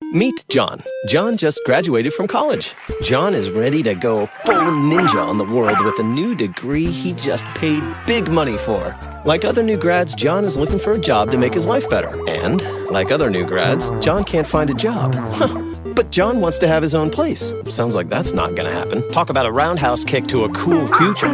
Meet John. John just graduated from college. John is ready to go full ninja on the world with a new degree he just paid big money for. Like other new grads, John is looking for a job to make his life better. And, like other new grads, John can't find a job. But John wants to have his own place. Sounds like that's not gonna happen. Talk about a roundhouse kick to a cool future.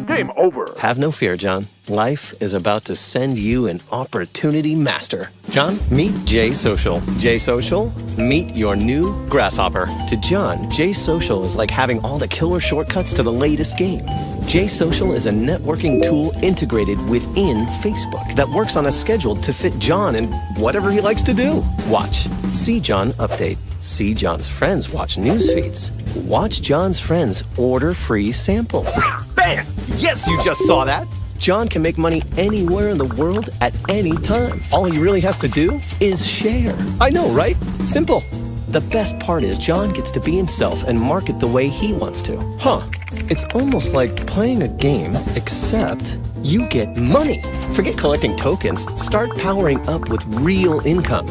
Game over. Have no fear, John. Life is about to send you an opportunity master. John, meet JSocial. JSocial, meet your new grasshopper. To John, JSocial is like having all the killer shortcuts to the latest game. JSocial is a networking tool integrated within Facebook that works on a schedule to fit John and whatever he likes to do. Watch. See John update. See John's friends watch news feeds. Watch John's friends order free samples. Bam! Yes, you just saw that! John can make money anywhere in the world at any time. All he really has to do is share. I know, right? Simple. The best part is John gets to be himself and market the way he wants to. It's almost like playing a game, except you get money. Forget collecting tokens. Start powering up with real income.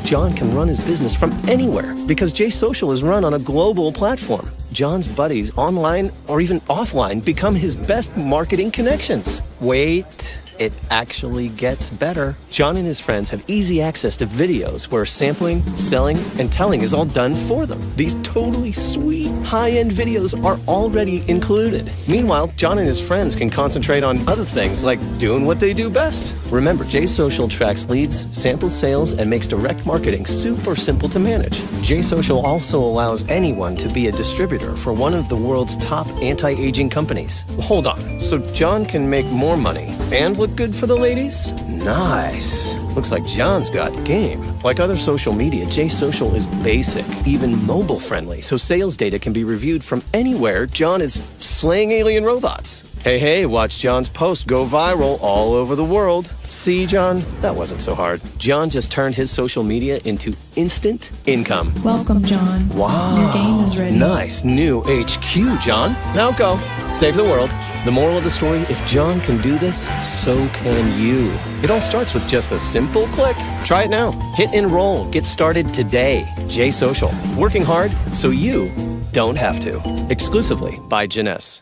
John can run his business from anywhere because JSocial is run on a global platform. John's buddies, online or even offline, become his best marketing connections. Wait, it actually gets better. John and his friends have easy access to videos where sampling, selling, and telling is all done for them. These totally sweet, high-end videos are already included. Meanwhile, John and his friends can concentrate on other things like doing what they do best. Remember, JSocial tracks leads, samples sales, and makes direct marketing super simple to manage. JSocial also allows anyone to be a distributor for one of the world's top anti-aging companies. Hold on, so John can make more money and look good for the ladies? Nice. Looks like John's got game. Like other social media, JSocial is basic, even mobile friendly, so sales data can be reviewed from anywhere John is slaying alien robots. Hey, watch John's post go viral all over the world. See, John? That wasn't so hard. John just turned his social media into instant income. Welcome, John. Wow. Your game is ready. Nice new HQ, John. Now go. Save the world. The moral of the story, if John can do this, so can you. It all starts with just a simple click. Try it now. Hit enroll. Get started today. JSocial. Working hard so you don't have to. Exclusively by Janess.